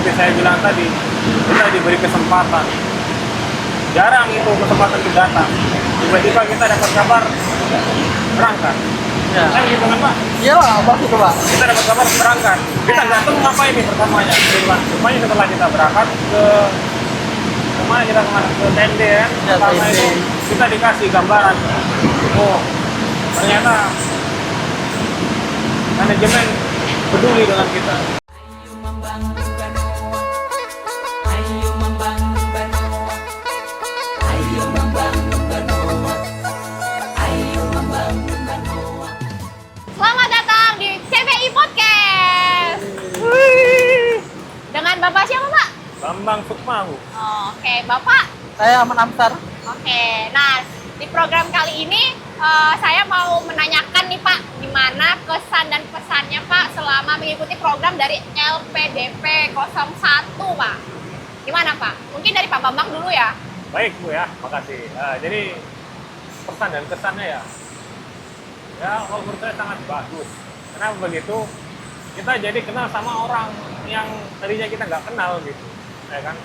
seperti saya bilang tadi, kita diberi kesempatan. Jarang itu kesempatan itu datang. Tiba-tiba kita dapat kabar berangkat. Ya. Kan gitu kan Pak? Iya lah, bagus tuh Pak. Kita dapat kabar berangkat. Kita nggak tahu apa ini pertamanya. Cuma setelah kita berangkat ke kemana kita kemana ke tende kan? Ya, Pertama tende. itu kita dikasih gambaran. Oh, ternyata manajemen peduli dengan kita. Selamat datang di CBI Podcast. Dengan Bapak siapa, Pak? Bambang Sukmahu. Oke, Bapak. Saya Aman Amsar. Oke, nah di program kali ini saya mau menanyakan nih Pak, gimana kesan dan pesannya Pak selama mengikuti program dari LPDP 01 Pak? Gimana Pak? Mungkin dari Pak Bambang dulu ya. Baik Bu ya, makasih. Jadi pesan dan kesannya ya, kalau menurut saya sangat bagus. Kenapa begitu? Kita jadi kenal sama orang yang tadinya kita nggak kenal gitu, ya kan?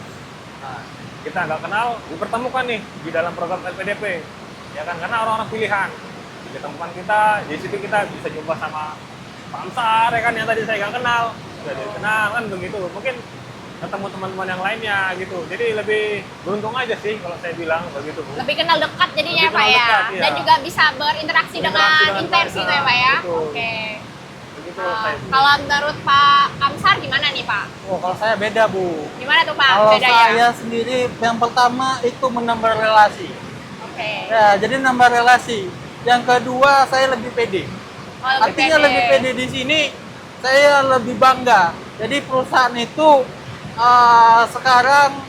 Nah, kita nggak kenal, dipertemukan nih di dalam program LPDP, ya kan? Karena orang-orang pilihan ditemukan kita, di situ kita bisa jumpa sama Pak Amsar, ya kan? Yang tadi saya nggak kenal, sudah jadi kenal kan begitu. Mungkin ketemu teman-teman yang lainnya gitu. Jadi lebih beruntung aja sih kalau saya bilang begitu Bu. Lebih kenal dekat jadinya Lebih ya Pak kenal ya. dekat, iya. Dan juga bisa berinteraksi dengan intens gitu ya Pak ya. Betul. Oke. Begitu saya. Kalau menurut Pak Amsar gimana nih Pak? Oh, kalau saya beda Bu. Gimana tuh Pak Kalau bedanya? saya sendiri yang pertama itu menambah relasi. Oke. Ya, jadi nambah relasi. Yang kedua saya lebih pede. Oh, lebih Artinya pede. lebih pede di sini saya lebih bangga. Jadi perusahaan itu sekarang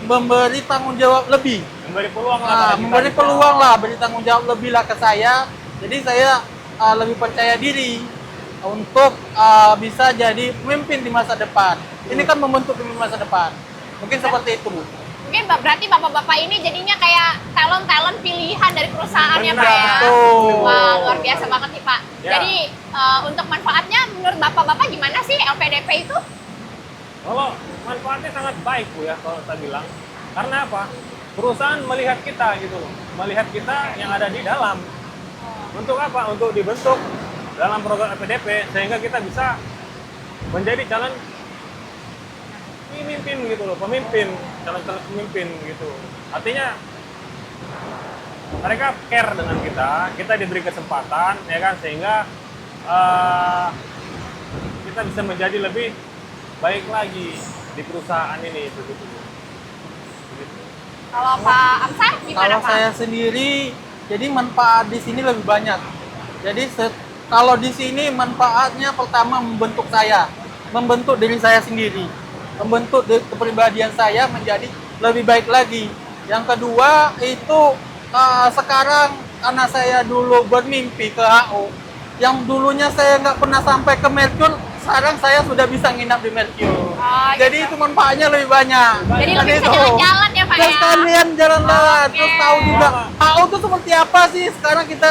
memberi tanggung jawab lebih. Memberi peluang lah. Nah, bagi memberi kita. peluang lah, beri tanggung jawab lebih lah ke saya. Jadi saya lebih percaya diri untuk bisa jadi pemimpin di masa depan. Ini kan membentuk pemimpin masa depan. Mungkin seperti itu, Bu. Mungkin berarti bapak-bapak ini jadinya kayak talent-talent pilihan dari perusahaannya Benar, Pak ya. betul. Wah, luar biasa banget nih Pak. Ya. Jadi untuk manfaatnya menurut bapak-bapak gimana sih LPDP itu? Kalau manfaatnya sangat baik Bu ya kalau saya bilang. Karena apa? Perusahaan melihat kita gitu loh. Melihat kita yang ada di dalam. Untuk apa? Untuk dibentuk dalam program LPDP sehingga kita bisa menjadi calon pemimpin gitu loh, calon pemimpin gitu. Artinya mereka care dengan kita diberi kesempatan ya kan sehingga kita bisa menjadi lebih baik lagi di perusahaan ini begitu. Kalau Pak Amsar gimana Kalau Pak? saya sendiri, jadi manfaat di sini lebih banyak. Jadi kalau di sini manfaatnya pertama membentuk saya, membentuk diri saya sendiri, membentuk kepribadian saya menjadi lebih baik lagi. Yang kedua itu sekarang karena saya dulu bermimpi ke HO, yang dulunya saya nggak pernah sampai ke Merkur, sekarang saya sudah bisa nginap di Merkur. Oh, Jadi itu manfaatnya lebih banyak. Jadi Dan lebih bisa itu. jalan-jalan ya Pak Dan ya? sekalian jalan-jalan, Oke. terus tahu juga HO itu seperti apa sih. Sekarang kita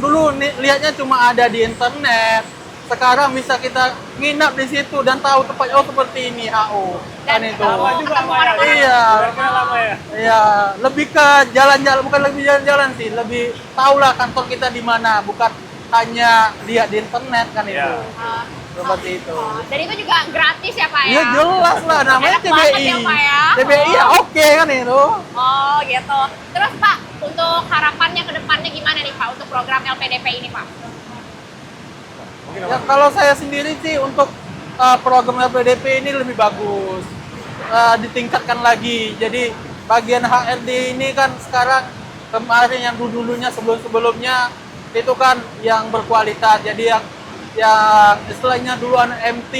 dulu lihatnya cuma ada di internet. Sekarang bisa kita nginap di situ dan tahu tempat seperti ini HO. Kan Dan itu. Lama juga ketemu Pak ya. orang-orang. Iya. Biarkan lama ya. Iya, lebih ke jalan-jalan, bukan lebih jalan-jalan sih, lebih tahulah kantor kita di mana, bukan hanya lihat di internet kan itu. Iya. Oh, Seperti itu. dan itu juga gratis ya Pak ya? Iya jelas lah, namanya Enak banget CBI. ya, Pak ya? CBI ya oke kan itu. Oh gitu. Terus Pak, untuk harapannya ke depannya gimana nih Pak untuk program LPDP ini Pak? Mungkin Ya kalau saya sendiri sih untuk program LPDP ini lebih bagus, ditingkatkan lagi. Jadi bagian HRD ini kan sekarang kemarin yang dulunya sebelumnya itu kan yang berkualitas. Jadi yang istilahnya dulu anak MT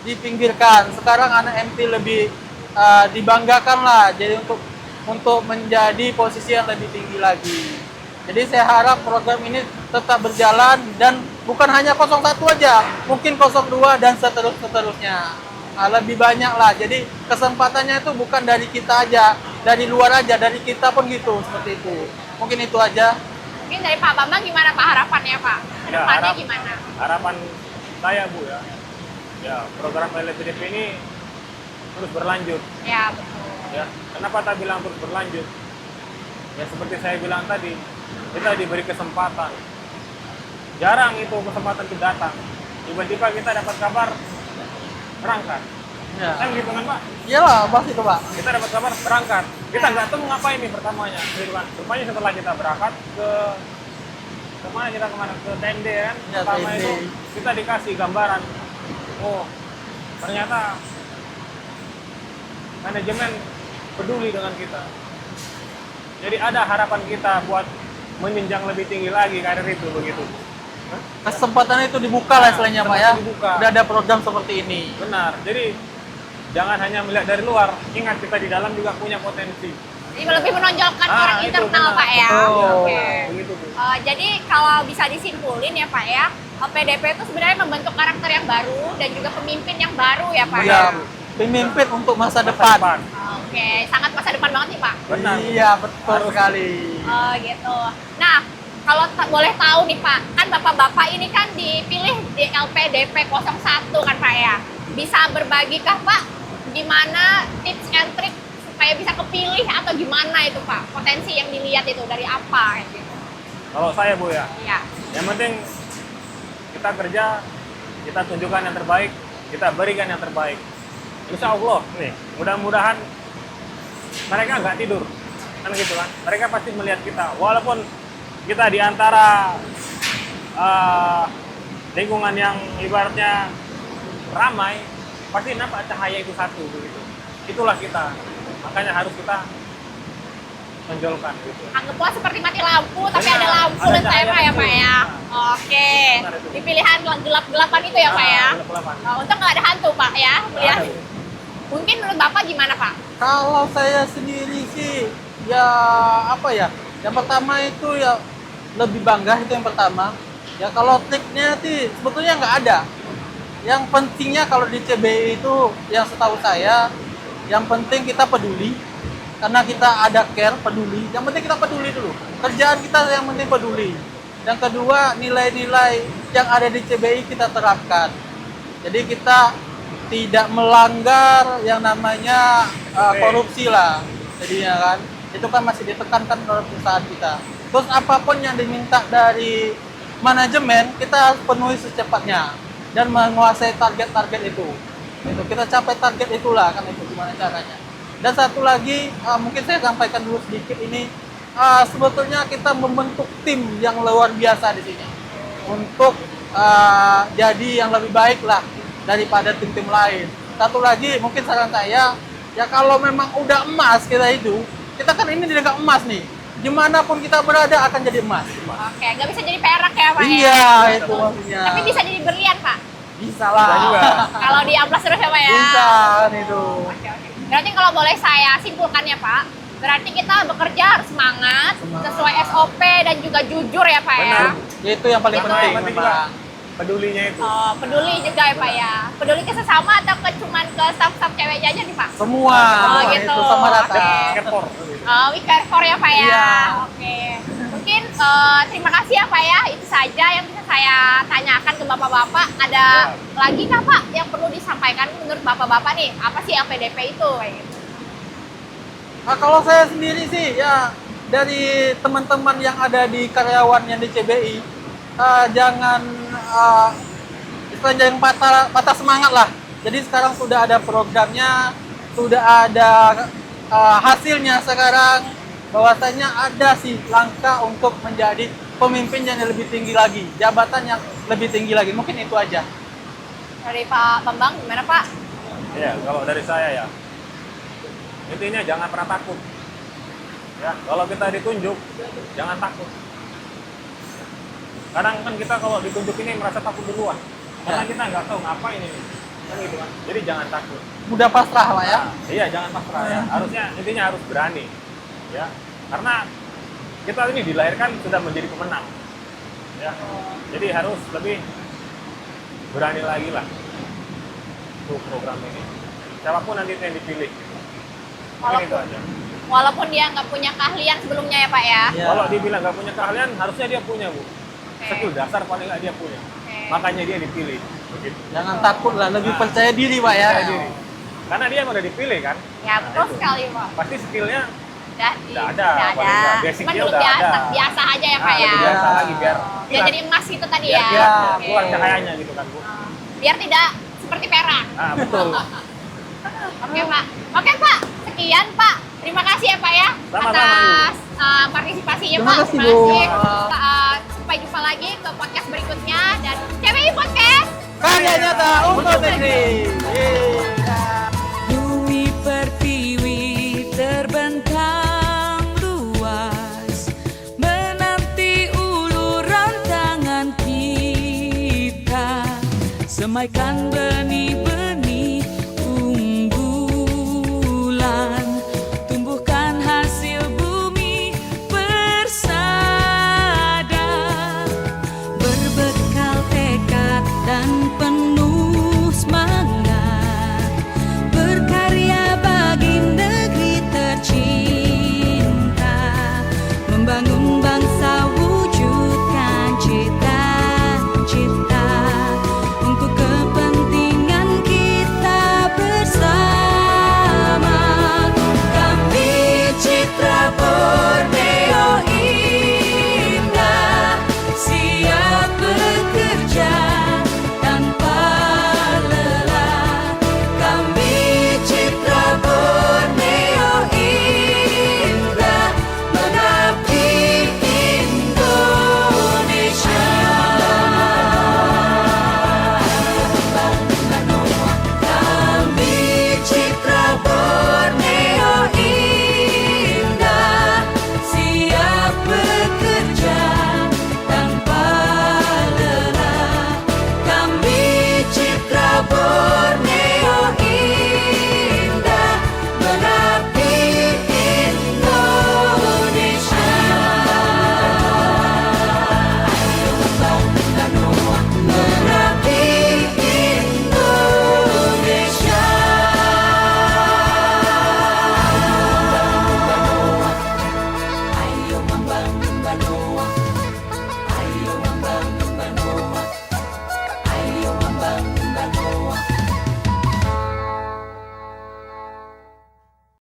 dipinggirkan, sekarang anak MT lebih dibanggakan lah. Jadi untuk menjadi posisi yang lebih tinggi lagi. Jadi saya harap program ini tetap berjalan dan bukan hanya 01 aja, mungkin 02 dan seterusnya. Nah, lebih banyak lah. Jadi kesempatannya itu bukan dari kita aja, dari luar aja, dari kita pun gitu, seperti itu. Mungkin itu aja. Mungkin dari Pak Bambang gimana Pak harapannya Pak? Ke Ya, depannya gimana? harapan saya Bu ya, program LPDP ini terus berlanjut. Ya, betul. Ya, kenapa tak bilang terus berlanjut? Ya seperti saya bilang tadi, kita diberi kesempatan. Jarang itu kesempatan itu datang. Tiba-tiba kita dapat kabar berangkat. Ya. Kan gitu kan Pak? Iyalah, pasti itu Pak. Kita dapat kabar berangkat. Kita nggak tahu ngapain nih pertamanya. Gitu kan. Rupanya setelah kita berangkat ke kemana kita kemana ke TND kan? Ya, Pertama TND. itu kita dikasih gambaran. Oh, ternyata manajemen peduli dengan kita. Jadi ada harapan kita buat menjenjang lebih tinggi lagi karir itu begitu. Hah? Kesempatan itu dibuka lah istilahnya Pak ya. Kesempatan dibuka. Udah ada program seperti ini. Benar. Jadi jangan hanya melihat dari luar. Ingat kita di dalam juga punya potensi. Jadi lebih menonjolkan orang itu internal benar. Pak ya. Betul. Oke. Begitu Bu. Jadi kalau bisa disimpulin ya Pak ya, PDP itu sebenarnya membentuk karakter yang baru dan juga pemimpin yang baru ya Pak ya. Iya, pemimpin untuk masa Masa depan. Oke, sangat masa depan banget nih Pak. Benar. Iya, betul Harus. sekali. Oh gitu. Nah, kalau boleh tahu nih Pak, kan Bapak-Bapak ini kan dipilih di LPDP 01 kan Pak ya. Bisa berbagikah Pak gimana tips and trick supaya bisa kepilih atau gimana itu Pak? Potensi yang dilihat itu dari apa gitu. Kalau saya Bu ya, Iya. yang penting kita kerja, kita tunjukkan yang terbaik, kita berikan yang terbaik. Insya Allah nih, mudah-mudahan mereka nggak tidur, kan gitu kan? Mereka pasti melihat kita, walaupun kita di antara lingkungan yang ibaratnya ramai, pasti nampak cahaya itu satu begitu. Itulah kita, makanya harus kita tonjolkan gitu. Anggaplah seperti mati lampu, tapi Benar, ada lampu ada lentera cahaya ya Pak ya. Oke. Benar itu. Di pilihan gelap-gelapan itu ya Pak ya. Gelap-gelapan. Untung nggak ada hantu Pak ya. Ya. Ada. Mungkin menurut Bapak gimana Pak? Kalau saya sendiri sih ya apa ya? Yang pertama itu ya lebih bangga itu yang pertama. Ya kalau triknya sih sebetulnya nggak ada. Yang pentingnya kalau di CBI itu yang setahu saya, yang penting kita peduli. Karena kita ada care, peduli. Yang penting kita peduli dulu. Kerjaan kita yang penting peduli. Yang kedua, nilai-nilai yang ada di CBI kita terapkan. Jadi kita tidak melanggar yang namanya korupsi lah. Jadinya kan, itu kan masih ditekankan oleh perusahaan kita. Terus apapun yang diminta dari manajemen, kita harus penuhi secepatnya dan menguasai target-target itu. Itu kita capai target itulah kan itu gimana caranya. Dan satu lagi, mungkin saya sampaikan dulu sedikit ini, sebetulnya kita membentuk tim yang luar biasa di sini untuk jadi yang lebih baik lah daripada tim-tim lain. Satu lagi, mungkin saran saya, ya kalau memang udah emas kita kan ini dianggap emas nih, dimanapun kita berada akan jadi emas. Oke, nggak bisa jadi perak ya Pak ya. Iya, itu maksudnya. Tapi bisa jadi berlian Pak. Bisa lah. Bisa juga. Kalau di amplas terus ya Pak ya. Bisa kan itu. Oke, oke. Berarti kalau boleh saya simpulkan ya Pak, berarti kita bekerja harus semangat, sesuai SOP dan juga jujur ya Pak ya. Benar. Itu yang paling Itu penting yang penting memang. pedulinya itu. Oh, peduli juga ya Pak ya. Peduli ke sesama atau cuman ke staff-staff ceweknya aja nih Pak? Semua, Oh, semua gitu. itu sama rata. Oke. Kepor. We care for ya Pak ya. Iya. Oke. Mungkin terima kasih ya Pak ya. Itu saja yang bisa saya tanyakan ke Bapak-Bapak. Ada lagi kah Pak yang perlu disampaikan menurut Bapak-Bapak nih? Apa sih LPDP itu? Kayak gitu. Nah, kalau saya sendiri sih ya dari teman-teman yang ada di karyawan yang di CBI jangan jangan patah semangat lah. Jadi sekarang sudah ada programnya, sudah ada hasilnya sekarang, bahwasanya ada sih langkah untuk menjadi pemimpin yang lebih tinggi lagi, jabatan yang lebih tinggi lagi. Mungkin itu aja. Dari Pak Bambang gimana Pak? Iya, kalau dari saya ya, intinya jangan pernah takut. Ya, kalau kita ditunjuk, jangan takut. Kadang kan kita kalau ditunjuk ini merasa takut duluan, karena Ya. kita nggak tahu ngapain ini, kan gitu kan. Jadi jangan takut. Mudah pasrah lah ya. Iya, jangan pasrah ya. Harusnya intinya harus berani, ya. Karena kita ini dilahirkan sudah menjadi pemenang, ya. Jadi harus lebih berani lagi lah untuk program ini. Siapapun nanti yang dipilih. Mungkin itu aja. Walaupun dia nggak punya keahlian sebelumnya ya Pak ya. Ya. Kalau dibilang nggak punya keahlian, harusnya dia punya, Bu. Oke. Skill dasar paling nggak dia punya. Oke. Makanya dia dipilih. Begitu. Jangan takut lah, lebih percaya diri Pak ya. Percaya diri. Karena dia yang udah dipilih kan. Ya, betul itu. sekali, Pak. Pasti skillnya Udah udah ada, udah paling ada. nggak. Basicnya Cuman belum udah biasa, ada. biasa aja ya, Pak ya. lebih biasa lagi biar Biar kilat. jadi emas itu tadi Biar ya. kilat, Oke. keluar cahayanya gitu kan, Bu. Biar tidak seperti perak. Nah, betul. Oke, Pak. Oke, Pak. Sekian, Pak. Terima kasih ya, Pak ya, Sama-sama, atas partisipasinya, Terima Pak. kasih, Terima Bu. kasih. Sampai jumpa lagi ke podcast berikutnya dan CWI Podcast. Karya nyata untuk negeri. Yeay. Bumi pertiwi terbentang luas menanti uluran tangan kita semaikan